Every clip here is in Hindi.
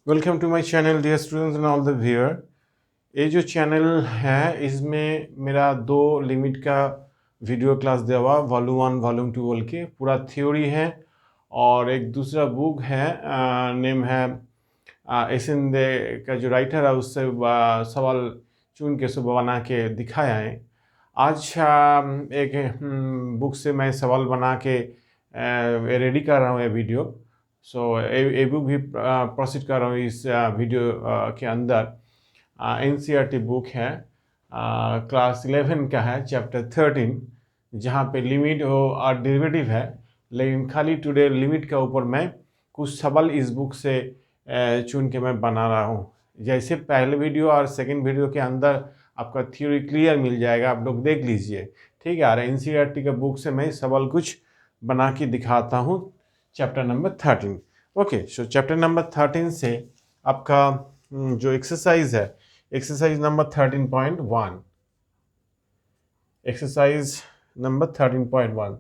Welcome to my channel dear students and all the viewer. ये जो चैनल है इसमें मेरा दो लिमिट का वीडियो क्लास दिया हुआ, वॉल्यूम 1 वॉल्यूम 2 बोल के पूरा थ्योरी है। और एक दूसरा बुक है, नेम है एसिंदे का जो राइटर है उससे सवाल चुन के सुबह बना के दिखाया है। आज एक बुक से मैं सवाल बना के रेडी कर रहा हूँ ये वीडियो। सो ए बुक भी प्रोसीड कर रहा हूँ इस वीडियो के अंदर। एनसीईआरटी बुक है, क्लास 11 का है, चैप्टर 13, जहाँ पे लिमिट और डेरिवेटिव है। लेकिन खाली टुडे लिमिट के ऊपर मैं कुछ सवाल इस बुक से चुन के मैं बना रहा हूँ। जैसे पहले वीडियो और सेकंड वीडियो के अंदर आपका थ्योरी क्लियर मिल जाएगा, आप लोग देख लीजिए, ठीक है। और एनसीईआरटी के बुक से मैं सवाल कुछ बना के दिखाता हूँ चैप्टर नंबर 13। ओके, सो चैप्टर नंबर 13 से आपका जो एक्सरसाइज है, एक्सरसाइज नंबर 13.1, एक्सरसाइज नंबर 13.1।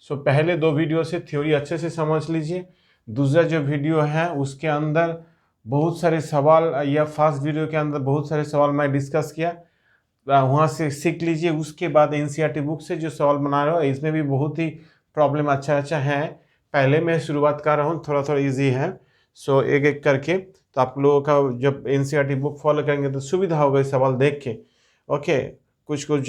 सो पहले दो वीडियो से थ्योरी अच्छे से समझ लीजिए। दूसरा जो वीडियो है उसके अंदर बहुत सारे सवाल, या फर्स्ट वीडियो के अंदर बहुत सारे सवाल मैं डिस्कस किया, वहाँ से सीख लीजिए। उसके बाद एनसीईआरटी बुक से जो सवाल बना रहा हूँ इसमें भी बहुत ही प्रॉब्लम अच्छा अच्छा है। पहले मैं शुरुआत कर रहा हूँ, थोड़ा थोड़ा इजी है। सो एक एक करके, तो आप लोगों का जब एनसीईआरटी बुक फॉलो करेंगे तो सुविधा होगा सवाल देख के। ओके, कुछ कुछ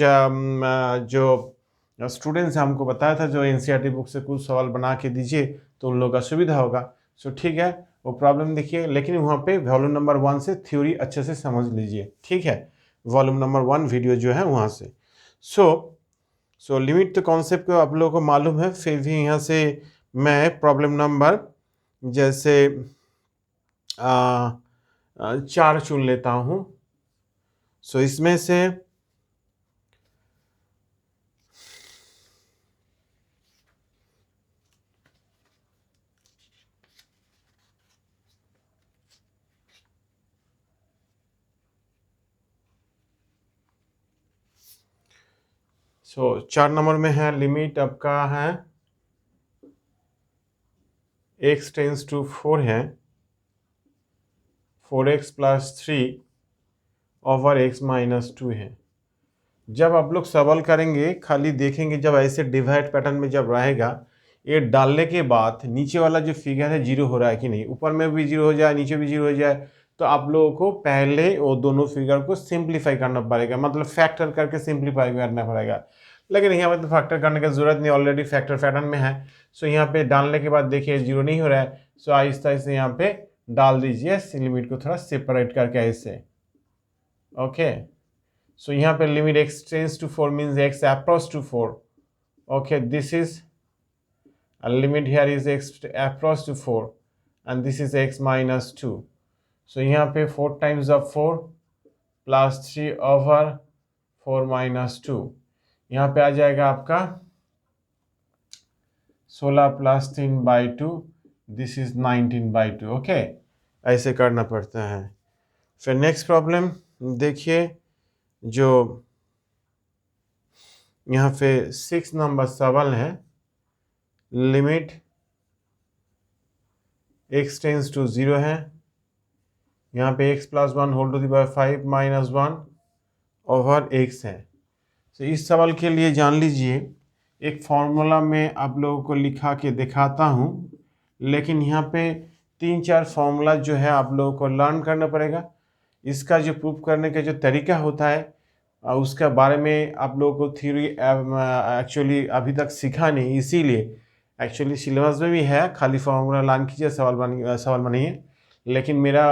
जो स्टूडेंट्स हमको बताया था जो एनसीईआरटी बुक से कुछ सवाल बना के दीजिए तो उन लोगों का सुविधा होगा। सो ठीक है, वो प्रॉब्लम देखिए, लेकिन वहाँ पे वॉल्यूम नंबर 1 से थ्योरी अच्छे से समझ लीजिए, ठीक है। वॉल्यूम नंबर 1 वीडियो जो है वहाँ से। सो लिमिट तो कॉन्सेप्ट को आप लोगों को मालूम है, फिर भी यहाँ से मैं प्रॉब्लम नंबर जैसे 4 चुन लेता हूँ। सो इसमें से सो 4 नंबर में है, लिमिट आपका है x टेंस टू 4 है, 4x + 3 ओवर x - 2 है। जब आप लोग सवाल करेंगे खाली देखेंगे, जब ऐसे डिवाइड पैटर्न में जब रहेगा, ये डालने के बाद नीचे वाला जो फिगर है जीरो हो रहा है कि नहीं, ऊपर में भी जीरो हो जाए नीचे भी जीरो हो जाए, तो आप लोगों को पहले वो दोनों फिगर को सिंप्लीफाई करना पड़ेगा, मतलब फैक्टर करके सिंप्लीफाई करना पड़ेगा। लेकिन यहाँ पर तो फैक्टर करने की जरूरत नहीं, ऑलरेडी फैक्टर पैटर्न में है। सो यहाँ पे डालने के बाद देखिए जीरो नहीं हो रहा है, सो आहिस्ता आहिस्ता यहाँ पे डाल दीजिए, लिमिट को थोड़ा सेपरेट करके ऐसे। ओके, so यहाँ पे limit x tends to 4 means x approach to 4. Okay, this is a limit, here is x approach to 4 and this is x - 2. So यहाँ पे 4 times of 4 plus 3 over 4 - 2, यहाँ पे आ जाएगा आपका 16 + 3/2, this is 19/2. ओके, ऐसे करना पड़ता है। फिर नेक्स्ट प्रॉब्लम देखिए, जो यहाँ पे 6 नंबर सवाल है, लिमिट x टेंस टू 0 है, यहाँ पे x + 1 whole to the power 5 - 1 over x है। तो इस सवाल के लिए जान लीजिए, एक फॉर्मूला में आप लोगों को लिखा के दिखाता हूँ, लेकिन यहाँ पे 3-4 फॉर्मूला जो है आप लोगों को लर्न करना पड़ेगा। इसका जो प्रूफ करने का जो तरीका होता है उसका बारे में आप लोगों को थ्योरी एक्चुअली अभी तक सीखा नहीं, इसीलिए एक्चुअली सिलेबस में भी है, खाली फॉर्मूला लर्न कीजिए, सवाल बनाइए। लेकिन मेरा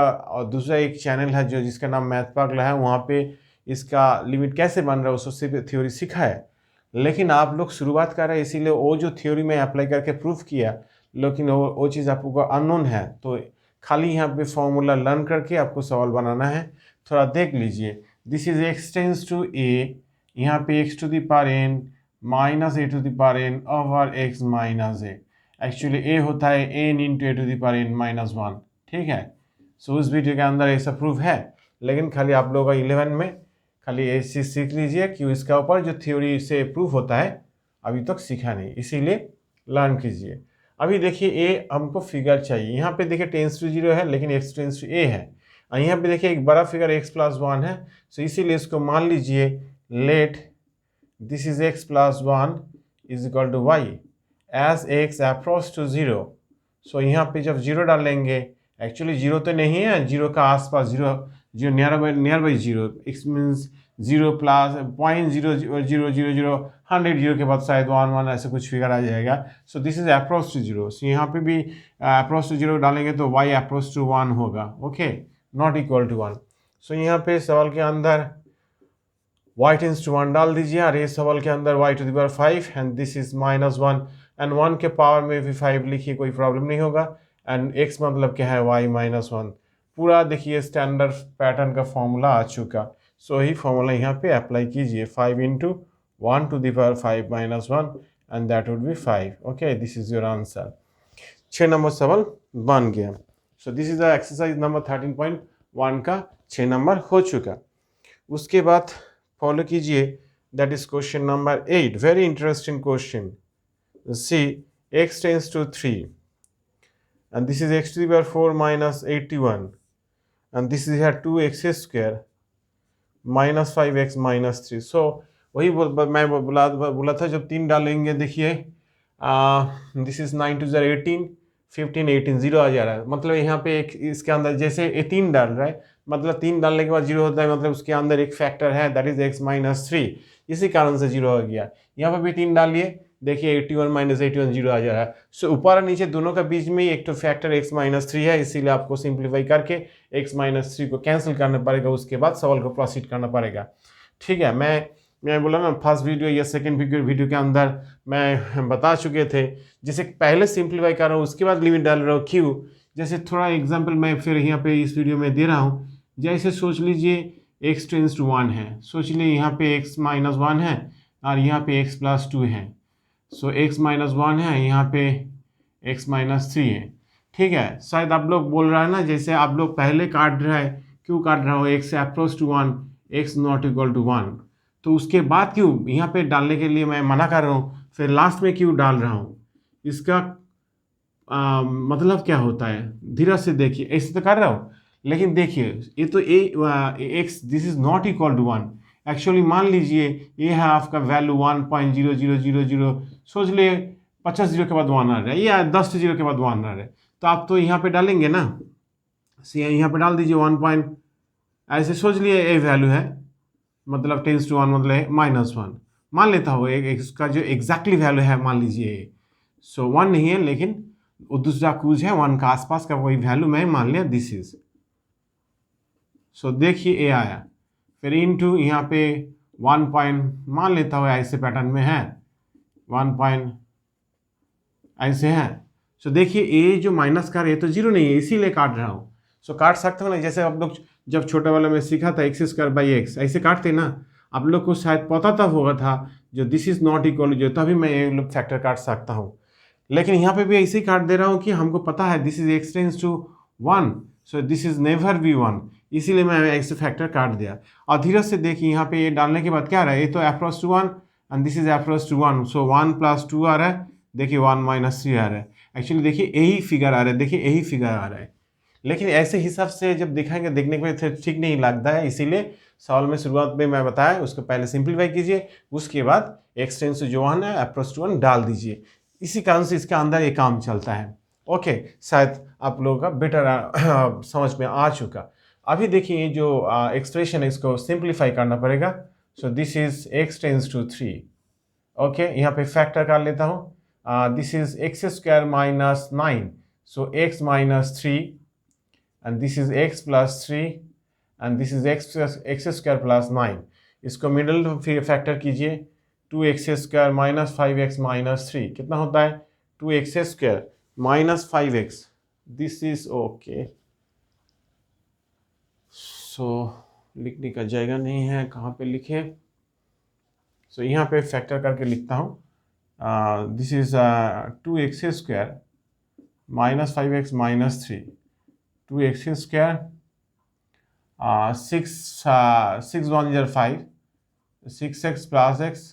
दूसरा एक चैनल है जो जिसका नाम मैथ पागला है, वहाँ पे इसका लिमिट कैसे बन रहा है उसको सिर्फ थ्योरी सीखा है। लेकिन आप लोग शुरुआत कर रहे हैं, इसीलिए वो जो थ्योरी में अप्लाई करके प्रूफ किया, लेकिन वो चीज़ आपको अननोन है, तो खाली यहाँ पे फॉर्मूला लर्न करके आपको सवाल बनाना है। थोड़ा देख लीजिए, this is x tends to a, यहाँ पे x to the power n minus a to the power n over x - a। Actually a होता है n into a to the power n - 1, ठीक है। सो उस वीडियो के अंदर ऐसा प्रूफ है, लेकिन खाली आप लोगों का 11 में खाली ये चीज़ सीख लीजिए कि इसका ऊपर जो थ्योरी से प्रूफ होता है अभी तक सीखा नहीं, इसीलिए लर्न कीजिए। अभी देखिए ए हमको फिगर चाहिए, यहाँ पे देखिए टेंस टू 0 है लेकिन x टेंस टू a है, और यहाँ पे देखिए एक बड़ा फिगर x प्लस 1 है। सो इसीलिए इसको मान लीजिए let this is x plus 1 is equal to y as x approach to 0। So यहाँ पे जब 0 डालेंगे, एक्चुअली 0 तो नहीं है, 0 का आसपास, 0 near by 0, it's means 0 plus 0.0000 100 zero के बाद शायद 1 ऐसे कुछ फिगर आ जाएगा। So this is approach to 0। So यहाँ पे भी अप्रोच टू 0 डालेंगे तो y अप्रोच टू 1 होगा, ओके, नॉट इक्वल टू 1। सो यहाँ पे सवाल के अंदर y टेंस टू 1 डाल दीजिए, और ये सवाल के अंदर y to the power 5 and this is -1 and 1 के पावर में भी 5 लिखिए, कोई प्रॉब्लम नहीं होगा। एंड x मतलब क्या है y -1। पूरा देखिए स्टैंडर्ड पैटर्न का फॉर्मूला आ चुका। सो ही फॉर्मूला यहाँ पे अप्लाई कीजिए, 5 into 1 to the power 5 -1 and that would be 5। Okay, this is your answer. 6 नंबर सवाल बन गया। So this is the exercise number 13.1 का 6 नंबर हो चुका। उसके बाद फॉलो कीजिए, that is question number 8, very interesting question. See x tends to 3 and this is x to the power 4 minus 81 and this is here 2x square minus 5x minus 3। सो वही मैं बोला था, जब 3 डालेंगे देखिए दिस इज 9 टू 0 18 15 18 0 आ जा रहा है, मतलब यहाँ पे एक इसके अंदर जैसे ये 3 डाल रहा है, मतलब 3 डालने के बाद 0 होता है, मतलब उसके अंदर एक फैक्टर है दैट इज x माइनस 3, इसी कारण से 0 हो गया। यहाँ पर भी 3 डालिए, देखिए 81 माइनस 81 0 आ जा रहा है। सो ऊपर और नीचे दोनों का बीच में एक तो फैक्टर x माइनस 3 है, इसीलिए आपको सिंप्लीफाई करके x माइनस 3 को कैंसिल करना पड़ेगा, उसके बाद सवाल को प्रोसीड करना पड़ेगा। ठीक है, मैं बोला ना फर्स्ट वीडियो या सेकंड वीडियो के अंदर मैं बता चुके थे, जैसे पहले सिंप्लीफाई कर रहा हूँ उसके बाद लिमिट डाल रहा हूँ, क्यों? जैसे थोड़ा एग्जांपल मैं फिर यहाँ पे इस वीडियो में दे रहा हूँ। जैसे सोच लीजिए x टेंस टू 1 है, सोच लीजिए यहाँ पे x माइनस 1 है और यहाँ पे x प्लस 2 है। सो x माइनस 1 है, यहाँ पे x माइनस 3 है। ठीक है, शायद आप लोग बोल रहा है ना, जैसे आप लोग पहले काट रहा है, क्यों काट रहा हो? x approach to 1, x not equal to 1, तो उसके बाद क्यों यहाँ पे डालने के लिए मैं मना कर रहा हूँ, फिर लास्ट में क्यों डाल रहा हूँ? इसका मतलब क्या होता है? धीरे से देखिए, ऐसे तो कर रहा हूँ, लेकिन देखिए ये तो x this is not equal to 1। Actually मान लीजिए ये है आपका वैल्यू 1.0000, सोच लिए 50 जीरो के बाद 1 आ रहा है या 10 जीरो के बाद 1 आ रहा है, तो आप तो यहाँ पे डालेंगे ना, यहाँ पे डाल दीजिए 1 पॉइंट, ऐसे सोच लिए ये वैल्यू है, मतलब टेंस टू 1 मतलब -1 मान लेता हूँ, इसका जो एग्जैक्टली वैल्यू है मान लीजिए, सो 1 नहीं है, लेकिन वो दूसरा क्रूज है 1 का आसपास का कोई वैल्यू मैं मान लिया दिस इज। सो देखिए ए आया, फिर इनटू यहाँ पे 1 पॉइंट मान लेता हूँ, ऐसे पैटर्न में है 1 पॉइंट ऐसे है। सो देखिए ए जो माइनस कर रहे तो 0 नहीं है, इसीलिए काट रहा हूँ। सो काट सकते हो ना, जैसे आप लोग जब छोटे वाले में सीखा था x स्क्वायर बाई एक्स, ऐसे काटते ना, आप लोग को शायद पता तब होगा था जो दिस इज नॉट इक्वल जो, तभी मैं ये लोग फैक्टर काट सकता हूँ, लेकिन यहाँ पे भी ऐसे ही काट दे रहा हूँ कि हमको पता है this is x tends to 1, so this is never be 1, इसीलिए मैं ऐसे फैक्टर काट दिया। और धीरे से देखिए यहाँ पे ये डालने के बाद क्या आ रहा है, ये तो approach to 1 and this is approach to 1, so 1 plus 2 आ रहा है, देखिए 1 माइनस 3 आ रहा है। एक्चुअली देखिए यही फिगर आ रहा है, देखिए यही फिगर आ रहा है, लेकिन ऐसे हिसाब से जब दिखाएंगे देखने के बाद ठीक नहीं लगता है, इसीलिए सवाल में शुरुआत में मैं बताया उसको पहले सिंप्लीफाई कीजिए, उसके बाद x टेंस टू जो 1 है अप्रोच टू 1 डाल दीजिए, इसी कारण से इसके अंदर ये काम चलता है। ओके, शायद आप लोगों का बेटर समझ में आ चुका। अभी देखिए जो एक्सप्रेशन है इसको सिंप्लीफाई करना पड़ेगा। So this is x tends to 3, okay, यहाँ पे फैक्टर कर लेता हूँ, this is x square minus 9, so x minus 3 and this is x plus 3 and this is x square plus 9, इसको मिडल फैक्टर कीजिए, 2x square minus 5x minus 3 कितना होता है 2x square minus 5x, this is okay. So लिखने का जगह नहीं है, कहाँ पे लिखे? सो यहाँ पे फैक्टर करके लिखता हूँ, this is 2x square minus 5x minus 3, 2x square 6 1 5, 6x plus x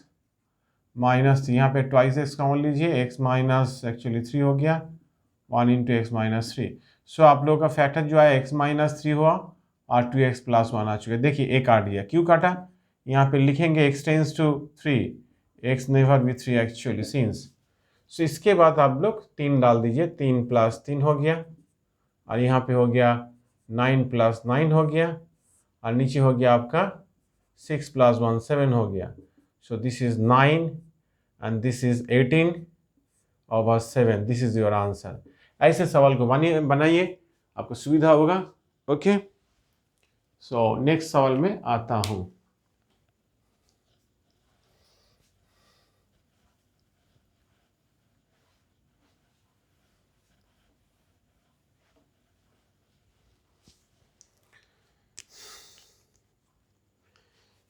minus, यहाँ पे ट्वाइस एक्स कॉमन लीजिए, एक्स माइनस एक्चुअली 3 हो गया, 1 इंटू एक्स माइनस 3। सो आप लोगों का फैक्टर जो है एक्स माइनस 3 हुआ और 2x प्लस 1 आ चुका है। देखिए ए काट दिया, क्यों काटा? यहाँ पे लिखेंगे x tends to 3, x never be 3 actually since. So इसके बाद आप लोग 3 डाल दीजिए, 3 प्लस 3 हो गया, और यहाँ पे हो गया 9 प्लस 9 हो गया, और नीचे हो गया आपका 6 प्लस 1 7 हो गया। So this is 9 and this is 18 over 7, this is your answer. ऐसे सवाल को बनाइए, आपको सुविधा होगा। ओके, सो नेक्स्ट सवाल में आता हूं।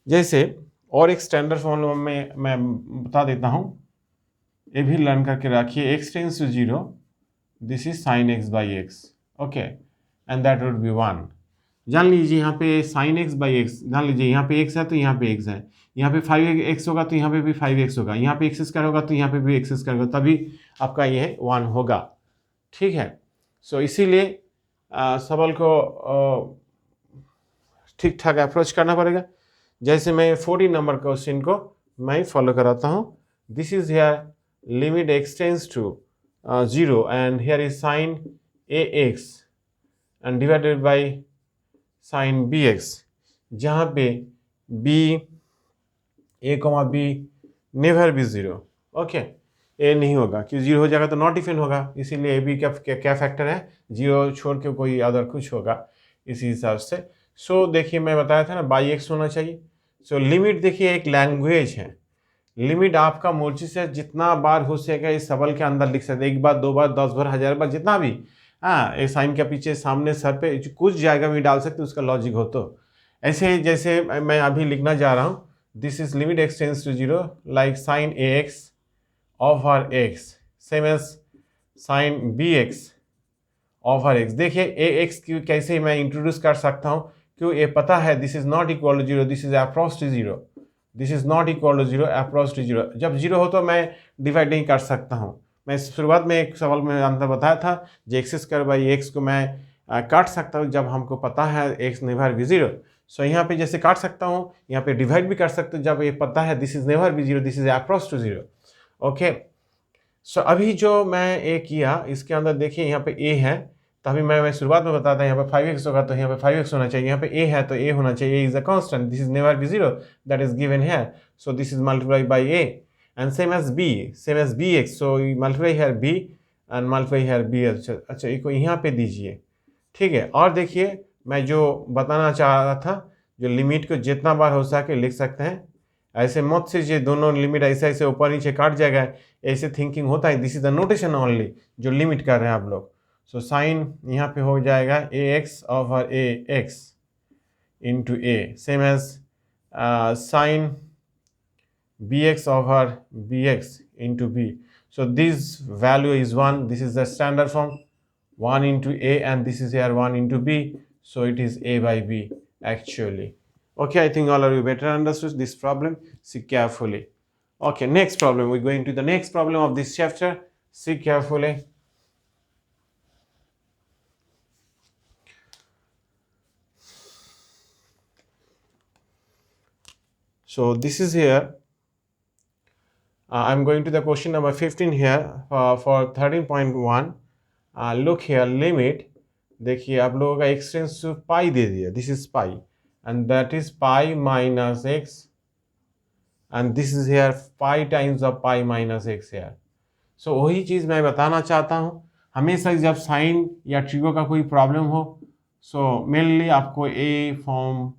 जैसे और एक स्टैंडर्ड फॉर्मूला में मैं बता देता हूं, ये भी लर्न करके रखिए। X tends to 0, this is sine x by x, okay, and that would be 1। जान लीजिए यहाँ पे साइन एक्स बाई एक्स, जान लीजिए यहाँ पे x है तो यहाँ पे x है, यहाँ पे 5x होगा तो यहाँ पे भी 5x होगा, यहाँ पे x स्क्वायर होगा तो यहाँ पे भी x स्क्वायर होगा, तभी आपका ये 1 होगा। ठीक है, सो इसीलिए सवाल को ठीक ठाक अप्रोच करना पड़ेगा। जैसे मैं 14 नंबर क्वेश्चन को मैं फॉलो कराता हूँ। This is here limit x tends to 0 and here is sine ax and divided by sine b x, जहाँ पे b a comma b never be 0। Okay, a नहीं होगा, क्यों 0 हो जाएगा तो नॉट इफिन होगा, इसीलिए ए बी का क्या फैक्टर है, 0 छोड़ के कोई अदर कुछ होगा, इसी हिसाब से। सो देखिए मैं बताया था ना बाई एक्स होना चाहिए। सो लिमिट देखिए एक लैंग्वेज है, लिमिट आपका मर्जी से जितना बार हो सकेगा इस सवाल के अंदर लिख सकते, एक बार, 2 बार, 10 बार, 1000 बार, जितना भी। हाँ, एक साइन के पीछे सामने सर पे कुछ जाएगा भी डाल सकते, उसका लॉजिक हो तो। ऐसे जैसे मैं अभी लिखना जा रहा हूँ, this is limit x tends to 0 like sine a x over x same as sine b x over x. देखिए ए एक्स की कैसे मैं इंट्रोड्यूस कर सकता हूँ, क्यों ये पता है this is not equal to 0, this is approx to 0, this is not equal to 0, approx to 0। जब 0 हो तो मैं डिवाइड नहीं कर सकता हूँ। मैं शुरुआत में एक सवाल में अंदर बताया था, जो एक्स स्क्वायर बाई एक्स को मैं काट सकता हूँ जब हमको पता है एक्स नेवर बी 0। सो यहाँ पे जैसे काट सकता हूँ, यहाँ पे डिवाइड भी कर सकते हो जब ये पता है this is never be 0, this is approx to 0। Okay, so अभी जो मैं ए किया इसके अंदर देखिए यहाँ पे ए है, तभी मैं शुरुआत में बताता यहाँ पे 5x होगा तो यहाँ पे 5x होना चाहिए, यहाँ पे a है तो a होना चाहिए, a is a constant, this is never be 0, that is given here, so this is multiply by a and same as bx, so multiply here b and multiply here b। अच्छा इसको यहाँ पे दीजिए, ठीक है। और देखिए मैं जो बताना चाह रहा था, जो लिमिट को जितना बार हो सके लिख सकते हैं, ऐसे मत से ये दोनों लिमिट ऐसे ऐसे ऊपर नीचे काट जाएगा, ऐसे थिंकिंग होता है, this is the notation only जो लिमिट कर रहे हैं आप लोग। सो साइन यहाँ पे हो जाएगा a x over a x into a, same as sine b x over b x into b. So this value is 1, this is the standard form, 1 into a and this is here 1 into b, so it is a by b actually. Okay, I think all of you better understood this problem. See carefully. Okay, next problem, we're going to the next problem of this chapter. See carefully. So this is here, I'm going to the question number 15 here for 13.1. Look here, limit, देखिए आप लोगों का x टेंस टू पाई दे दिया, this is pi and that is pi minus x and this is here pi times of pi minus x here. So वही चीज़ मैं बताना चाहता हूँ, हमेशा जब साइन या ट्रिगो का कोई प्रॉब्लम हो, सो मेनली आपको ए फॉर्म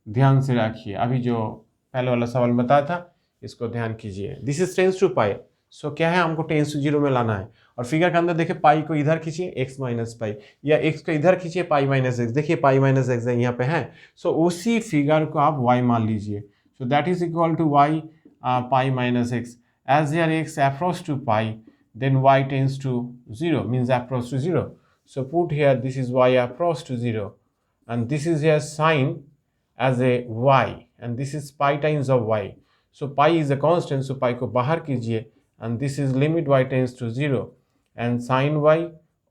ध्यान से रखिए। अभी जो पहले वाला सवाल बताया था इसको ध्यान कीजिए, दिस इज टेंस टू पाई, सो क्या है हमको टेंस टू 0 में लाना है, और फिगर के अंदर देखिए पाई को इधर खींचिए x माइनस पाई, या x को इधर खींचिए पाई माइनस एक्स, देखिए पाई माइनस एक्स यहाँ पे है, सो उसी फिगर को आप y मान लीजिए, so that is equal to y pi minus x, as here x approx to pi then y tends to 0 means approx to 0, so put here this is y approx to 0 and this is here sine as a y and this is pi times of y, so pi is a constant, so pi को बाहर कीजिए and this is limit y tends to 0 and sin y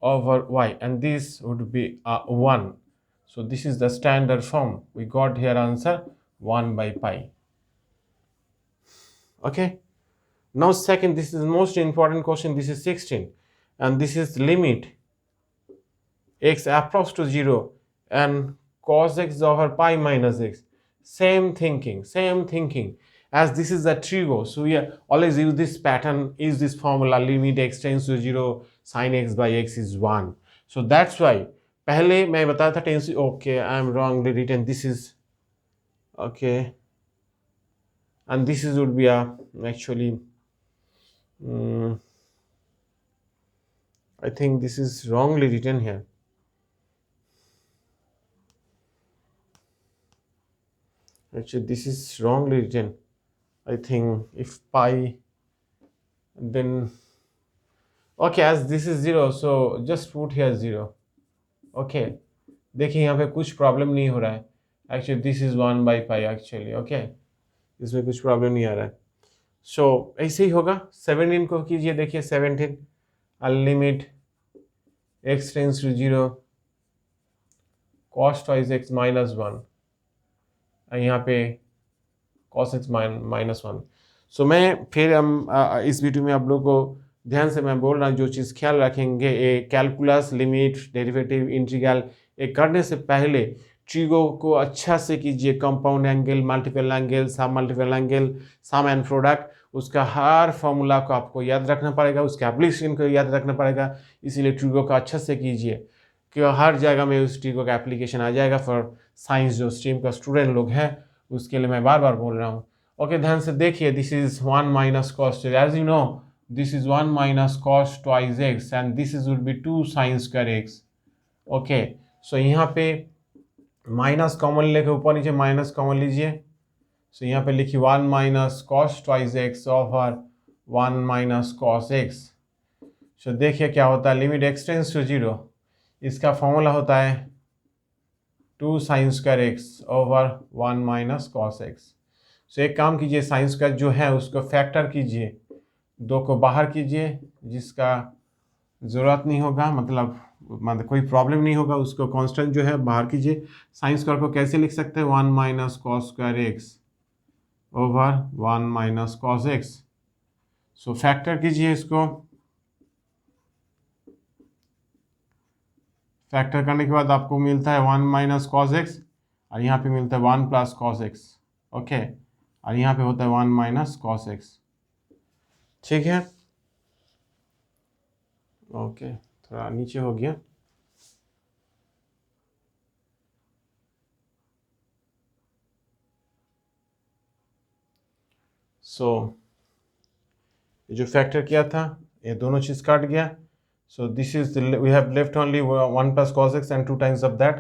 over y, and this would be 1. So this is the standard form. We got here answer 1 by pi. Okay, now second, this is the most important question. This is 16 and this is limit x approach to 0 and cos x over pi minus x. Same thinking as this is a trigo, so we always use this pattern, use this formula, limit x tends to 0 sin x by x is 1. So that's why पहले मैं बताया था tense, okay, I am wrongly written, this is okay and this is would be a actually I think this is wrongly written here. Actually this is wrongly written. I think if pi, then okay, as this is 0, so just put here 0. okay, देखिए यहाँ पे कुछ प्रॉब्लम नहीं हो रहा है. Actually this is 1 by pi actually. okay, इसमें कुछ प्रॉब्लम नहीं आ रहा है. सो ऐसे ही होगा. 17 को कीजिए, देखिए 17 limit x tends to 0 cos twice x minus 1, यहाँ पे cos x minus 1. सो मैं फिर हम इस वीडियो में आप लोगों को ध्यान से मैं बोल रहा हूँ, जो चीज़ ख्याल रखेंगे, ये कैलकुलस, लिमिट, डेरिवेटिव, इंटीग्रल ये करने से पहले ट्रिगो को अच्छा से कीजिए. Compound angle, multiple angle, submultiple angle, sum and product, उसका हर फॉर्मूला को आपको याद रखना पड़ेगा, उसके एप्लीकेशन को याद रखना पड़ेगा. इसीलिए ट्रिगो का अच्छा से कीजिए कि हर जगह में उस ट्रिगो का एप्लीकेशन आ जाएगा. फॉर साइंस जो स्ट्रीम का स्टूडेंट लोग हैं उसके लिए मैं बार बार बोल रहा हूँ. ओके, ध्यान से देखिए. This is 1 minus cos, as you know this is 1 minus cos twice x and this is would be 2 sin square x. okay, so यहाँ पे माइनस कॉमन लेके ऊपर नीचे माइनस कॉमन लीजिए. सो यहाँ पे लिखिए 1 minus cos twice x over 1 minus cos x. So देखिए क्या होता है, लिमिट एक्स टेंड्स टू 0, इसका फॉर्मूला होता है 2 sine square x over 1 minus cos x. So एक काम कीजिए, साइन स्क्वायर जो है उसको फैक्टर कीजिए, 2 को बाहर कीजिए, जिसका ज़रूरत नहीं होगा, मतलब कोई प्रॉब्लम नहीं होगा, उसको कांस्टेंट जो है बाहर कीजिए. साइन स्क्वायर को कैसे लिख सकते हैं, 1 minus cos square x over 1 minus cos x. So factor कीजिए इसको. फैक्टर करने के बाद आपको मिलता है 1 माइनस कॉस एक्स और यहाँ पे मिलता है 1 प्लस कॉस एक्स. ओके, और यहाँ पे होता है 1 माइनस कॉस एक्स. ठीक है. ओके, थोड़ा नीचे हो गया. सो जो फैक्टर किया था ये दोनों चीज़ काट गया. So this is we have left only 1 plus cos x and 2 times of that.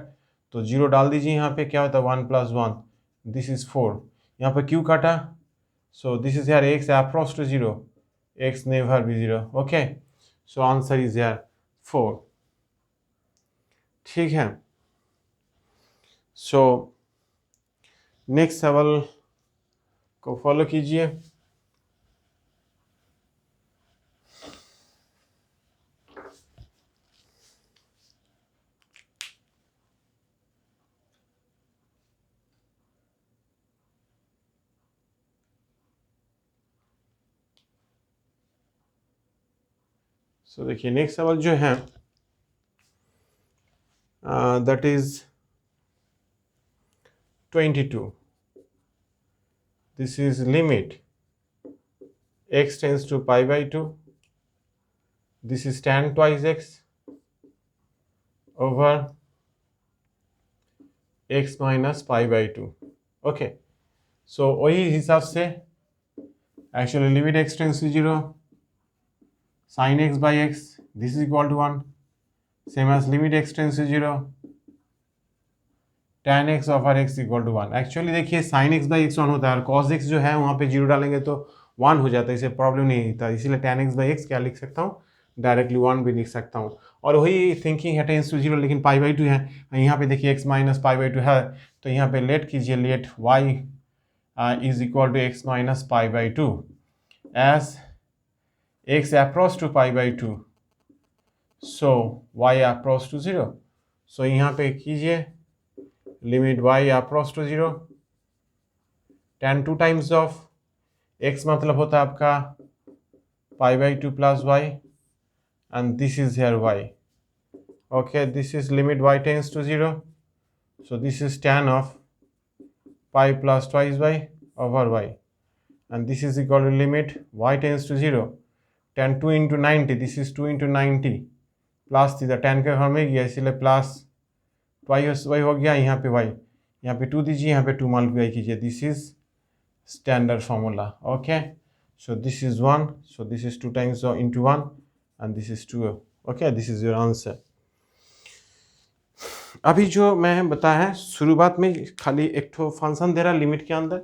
तो 0 डाल दीजिए. यहाँ पे क्या होता है 1 प्लस 1, दिस इज 4. यहाँ पे क्यों काटा, सो दिस इज यार x approx to 0, x never be 0. Okay, so answer is यार 4. ठीक है. सो नेक्स्ट सवाल को फॉलो कीजिए. सो देखिए नेक्स्ट सवाल जो है that is 22. This is limit x tends to pi by 2, this is tan twice x over x minus pi by 2. Okay, so वही हिसाब से actually limit x tends to 0, sin x by x, this is equal to 1, same as limit x tends to 0, tan x over x equal to 1. Actually देखिए sin x by x 1 होता है और cos x जो है वहाँ पे 0 डालेंगे तो 1 हो जाता है, इसे प्रॉब्लम नहीं होता. इसीलिए tan x by x क्या लिख सकता हूँ, डायरेक्टली 1 भी लिख सकता हूँ. और वही थिंकिंग है टेंस टू 0, लेकिन पाई बाई 2 है. यहाँ पे देखिए x माइनस पाई बाई 2 है, तो यहाँ पे लेट कीजिए, late y is equal to x minus pi by 2 as x approach to pi by 2, so y approach to 0. so यहाँ पे कीजिए limit y approach to 0 tan 2 times of x मतलब होता है आपका pi by 2 plus y and this is here y. Okay, this is limit y tends to 0, so this is tan of pi plus twice y over y, and this is equal to limit y tends to 0 tan 2 into 90, this is 2 into 90 plus theta tan के घर में गया इसलिए प्लस ट्वाइस y हो गया, यहाँ पे y, यहाँ पे 2 दीजिए, यहाँ पे 2 मल्टीप्लाई कीजिए, this is standard formula. Okay, so this is 1, so this is 2 times into 1 and this is 2. Okay, this is your answer. अभी जो मैं बताया है शुरुआत में खाली एक तो फंक्शन दे रहा है लिमिट के अंदर,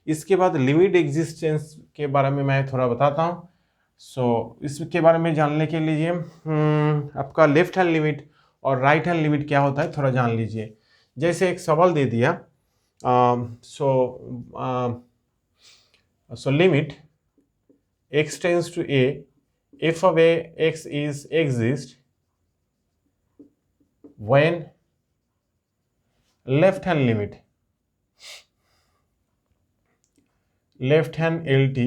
इसके बाद लिमिट एग्जिस्टेंस के बारे में मैं थोड़ा बताता हूँ. सो इसके बारे में जानने के लिए आपका लेफ्ट हैंड लिमिट और राइट हैंड लिमिट क्या होता है थोड़ा जान लीजिए. जैसे एक सवाल दे दिया, so limit x tends to a f of a x is exist when left hand LT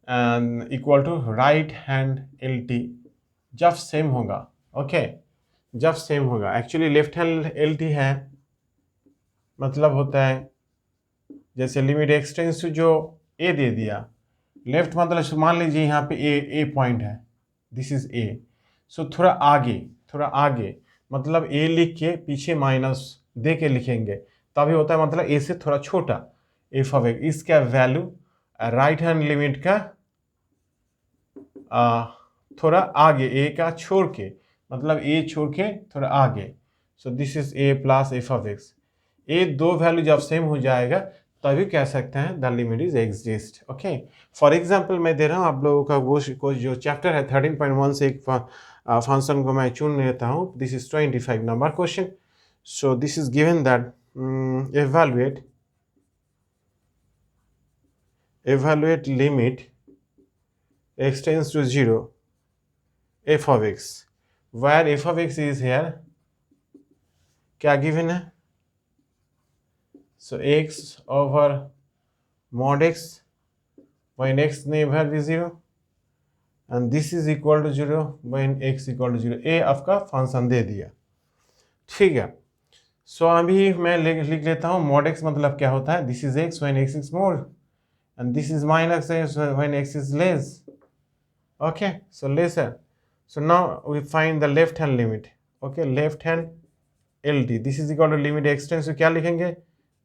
and equal to right hand LT जब सेम होगा. ओके, जब सेम होगा. एक्चुअली लेफ्ट हैंड LT है मतलब होता है जैसे लिमिट x टेंड्स टू जो a दे दिया, लेफ्ट मतलब मान लीजिए यहाँ पे a पॉइंट है, दिस इज a, सो थोड़ा आगे मतलब a लिख के पीछे माइनस दे के लिखेंगे तभी होता है, मतलब a से थोड़ा छोटा f ऑफ x. इसका वैल्यू राइट हैंड लिमिट का थोड़ा आगे a का छोड़ के, मतलब a छोड़ के थोड़ा आगे, सो this is a plus f of x. ये दो वैल्यू जब सेम हो जाएगा तभी कह सकते हैं the limit is exist. Okay, for example मैं दे रहा हूँ आप लोगों का वो जो चैप्टर है 13.1 से एक फंक्शन को मैं चुन लेता हूँ. This is 25 number question. So this is given that evaluate limit x tends to 0 f of x, where f of x is here क्या गिवन है, so x over mod x when x never be 0 and this is equal to 0 when x equal to 0. a आपका फंक्शन दे दिया, ठीक है. सो अभी मैं लिख लेता हूँ mod x मतलब क्या होता है, this is x when x is more and this is minus x when x is less. Okay, so lesser. So now we find the left hand limit. Okay, left hand LT, this is equal to limit x tends to क्या लिखेंगे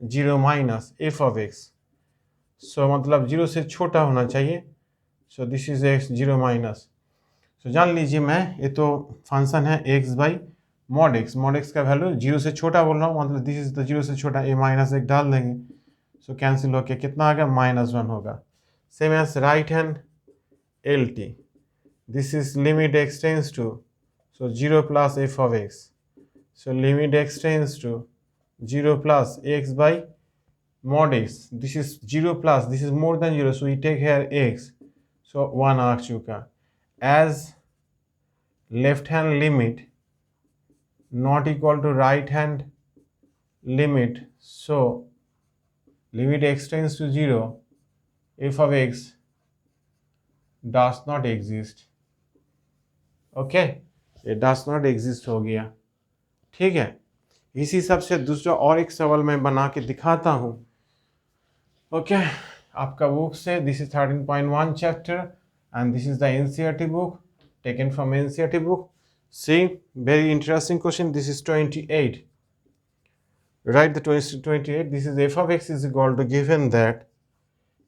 0 minus f of x. So मतलब 0 से छोटा होना चाहिए, so this is x 0 minus. So जान लीजिए मैं ये तो फंक्शन है x बाई मॉड x का वैल्यू 0 से छोटा बोल रहा हूँ, मतलब दिस इज तो 0 से छोटा, a माइनस 1 डाल देंगे, सो कैंसिल होके कितना आ गया -1 होगा. Same as right hand LT, this is limit x tends to so 0 plus f of x, so limit x tends to 0 plus x by mod x, this is 0 plus, this is more than 0, so we take here x, so 1 आ चुका. as left hand limit not equal to right hand limit, so limit x tends to 0 f of x does not exist. okay, it does not exist हो गया, ठीक है. इसी हिसाब से दूसरा और एक सवाल मैं बना के दिखाता हूँ. ओके, आपका बुक से this is 13.1 chapter and this is the NCERT book taken from NCERT book. See very interesting question. This is 28. Write the 28. This is f of x is equal to given that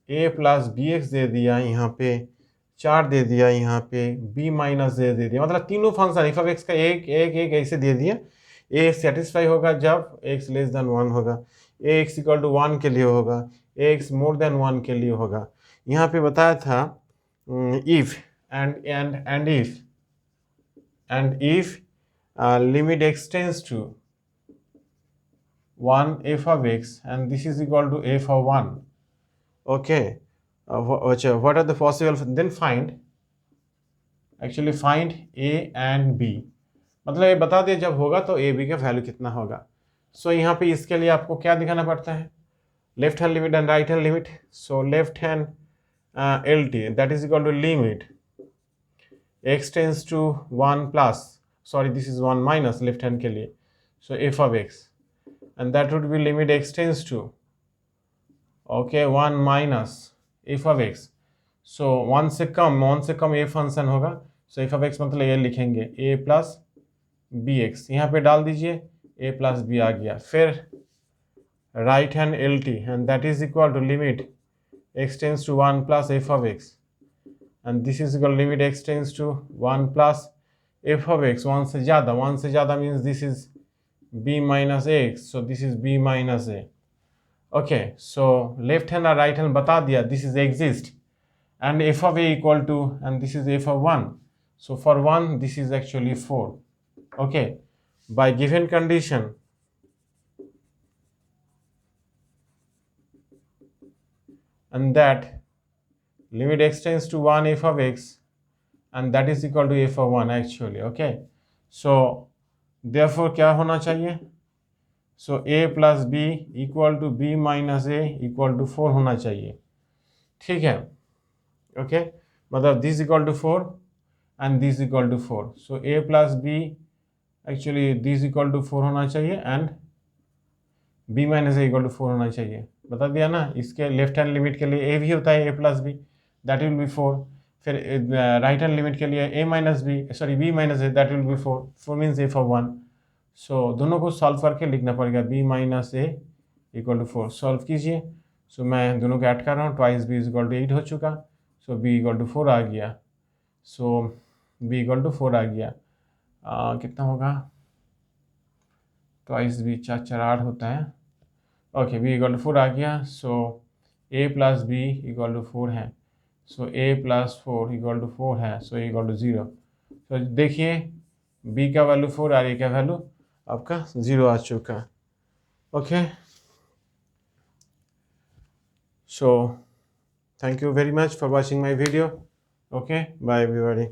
a plus b x दे दिया, यहाँ पे 4 दे दिया, यहाँ पे b माइनस दे दिया, मतलब तीनों फंक्शन एफ ऑफ एक्स का एक ऐसे दे दिया. ए सेटिस्फाई होगा जब x लेस देन 1 होगा, ए एक्स इक्वल टू 1 के लिए होगा, ए एक्स मोर देन 1 के लिए होगा. यहाँ पे बताया था if and if limit x tends to 1 f of x and this is equal to f of 1 Okay, what are the possible, then find, actually find a and b, मतलब ये बता दिया जब होगा तो ए बी का वैल्यू कितना होगा। सो यहाँ पे इसके लिए आपको क्या दिखाना पड़ता है, left hand limit and right hand limit. So left hand L T that is equal to limit x tends to 1 plus, sorry this is 1 minus left hand के लिए, so f of x and that would be limit x tends to okay 1 minus f of x. So 1 से कम ए फंक्शन होगा, सो एफ ऑफ एक्स मतलब ये लिखेंगे ए प्लस बी एक्स, यहाँ पे डाल दीजिए ए प्लस बी आ गया। फिर right hand L T and that is equal to limit x tends to 1 plus f of x and this is equal limit x tends to 1 plus f of x, 1 से ज़्यादा means this is b minus x, so this is b minus a. Okay, so left hand और राइट हैंड बता दिया, this is exist and f of a equal to, and this is f of 1, so for 1 this is actually 4. Okay, by given condition and that limit x tends to 1 f of x and that is equal to f of 1 actually. Okay, so therefore क्या होना चाहिए, so a plus b equal to b minus a equal to 4 होना चाहिए, ठीक है। ओके, मतलब this equal to 4 and this equal to 4, so a plus b actually this equal to 4 होना चाहिए and b minus a equal to 4 होना चाहिए, बता दिया ना। इसके लेफ्ट हैंड लिमिट के लिए ए भी होता है, a plus b that will be 4, फिर राइट हैंड लिमिट के लिए a minus b sorry b minus a that will be 4 means a for 1। So दोनों को सॉल्व करके लिखना पड़ेगा, b minus a equal to 4, solve कीजिए। सो मैं दोनों को ऐड कर रहा हूँ, twice b is equal to 8 हो चुका, सो b इक्वल टू 4 आ गया, सो b इक्वल टू 4 आ गया। कितना होगा, ट्वाइस बी 4 4 8 होता है। ओके, b इक्वल टू 4 आ गया, so a plus b equal to 4 है, so a plus 4 equal to 4 है, सो a इक्वल टू 0। तो देखिए b का वैल्यू 4 आ रही है, क्या वैल्यू आपका 0 आ चुका। Okay, so thank you very much for watching my video. Okay, bye everybody.